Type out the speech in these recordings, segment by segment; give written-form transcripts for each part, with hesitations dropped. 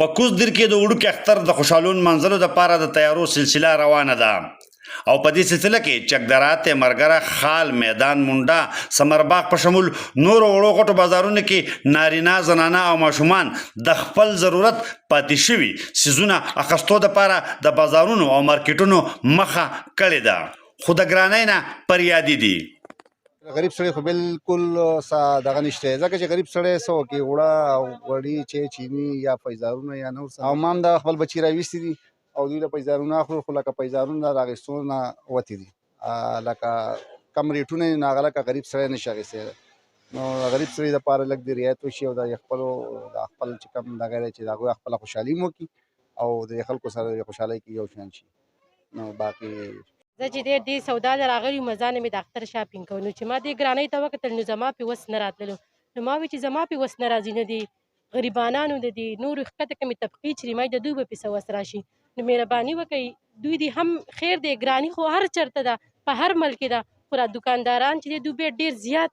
په کوزدر کې د وړوکي اختر د خوشحالون منځلو دپاره د تیارو سلسله روانه ده او په دې سلسله کې چکدرات مرګره خال میدان مونډه سمرباغ په شمول نور وړو غټو بازارونو کې نارینه زنانه او ماشومان د خپل ضرورت پاتې شوي سیزونه اخیستو دپاره د بازارونو او مارکیټونو مخه کړې ده خو د ګرانۍ نه پریادي دي غریب سړی خو بالکل دغه نشته ځکه چې غریب سړی څه وکړي وړه او غوړي چې چیني یا پیزارونه یا نور څه او ما هم د خپل بچي راویستي دي او دوی له پیزارونه اخلو خو لکه پیزارونه د اخیستو نه وتې دي لکه کم ریټونه یې نو هغه لکه غریب سړی نشي اخیستی نو غریب سړي دپاره لږ د رعایت وشي او د خپل چې کوم دغه دی چې د هغوی خپله خوشحالي هم وکړي او د خلکو سره د خوشحالۍ کې یو شان شي نو باقي زه چې دې سودا له راغلي وم ځان مې د اختر شاپینګ کوو نو چې ما دې ګرانۍ ته وکتل نو زما پې وس نه راتللو نو ما وی چې زما پې وس نه راځي نو دې غریبانانو د دې نورو ښکته کمې طبقې چې دي ما د دوی به پې څه وس راشي نو مهرباني وکړئ دوی دې هم خیر دی ګراني خو هر چېرته ده په هر ملک کې ده خو را دوکانداران چې دی دوی بیا ډېر زیات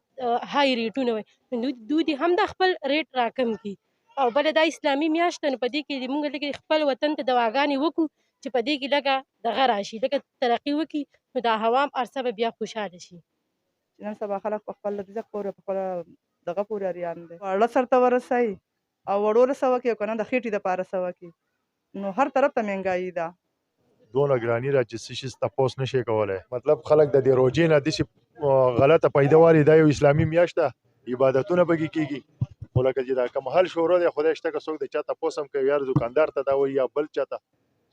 های ریټونه وایي نو دوی دې هم د خپل ریټ راکم کړي او بله دا اسلامي میاشت ده نو په دې کې دې مونږ لږ خپل وطن ته دواګانې وکړو چې په دې کې لږه دغه راشي لږه ترقي وکړي نو دا هوام ارڅه به بیا خوشحاله شي چې نن سبا خلک په خپل رزق پورې په خپله دغه پورې اریان دی واړه سرته ورسوي او وړو له څه وکړي او که نه د خېټې دپاره څه وکړي نو هر طرف ته مهنګایي ده دونه ګراني را چې څه شي تپوس نشي کولی مطلب خلک د دې روژې نه داسې غلطه پیداواري دا یو اسلامي میاشت ده عبادتونه پکې کېږي خو لکه چې دا کوم حل شروع دی خدای شته که څوک د چا تپوس هم کوي یار دوکاندار ته دا وایي یا بل چا ته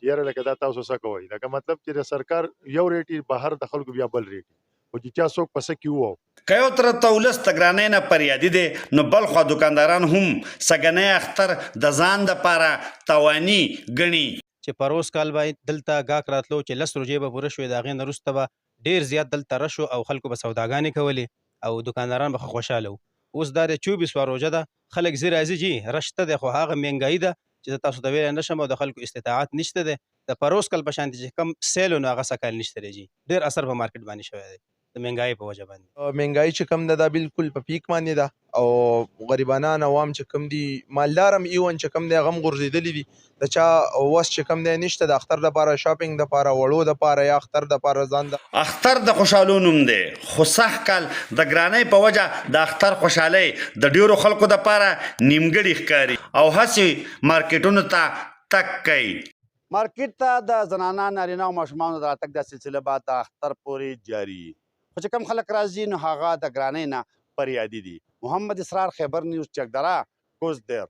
یاره لکه دا تاسو څه کوئ لکه مطلب چې د سرکار یو ریټ بهر د خلکو بیا بل ریټ خو چې چا څوک په څه کې ووو که یو طرف ته ولس د ګرانۍ نه پریادي دی نو بل خوا دوکانداران هم سږنی اختر د ځان دپاره تاواني ګڼي چې پروس کال باید دلته ګاک راتلو چې 10 روژې به پوره شوې د هغې نه وروسته به ډېر زیات دلته رشو او خلکو به سوداګانې کولې او دوکانداران به خوشحاله وو اوس دا د 24 روژه ده خلک زی راځي جي رشته دی خو هغه مهنګایي ده چې تاسو ته ویلی نشم او د خلکو استطاعت نشته دی د پروس کال په شانتې چې کم سیل و نو هغه سږ کال نشته دی جي ډېر اثر په مارکیټ باندې شوی دی د مهنګایي په وجه باندې مهنګایي چې کم ده دا بالکل په پیک باندې ده او غریبانان عوام چې کم دي مالدار هم ایون چې کم دی هغه هم غورځېدلي دي د چا وس چې کم دی نشته د اختر دپاره شاپینګ دپاره وړو دپاره یا اختر دپاره ځان د اختر د خوشحالو نوم دی خو سږ کال د ګرانۍ په وجه د اختر خوشحالۍ د ډېرو خلکو دپاره نیمګړې ښکاري او هسې مارکیټونو ته تګ کوي مارکیټ ته د زنانه نارینه او ماشومانو د راتګ دا سلسله به د اختر پورې جاري خو چې کم خلک راځي نو هغه د ګرانۍ نه پریادي دي محمد اسرار خیبر نیوز چکدره کوزدر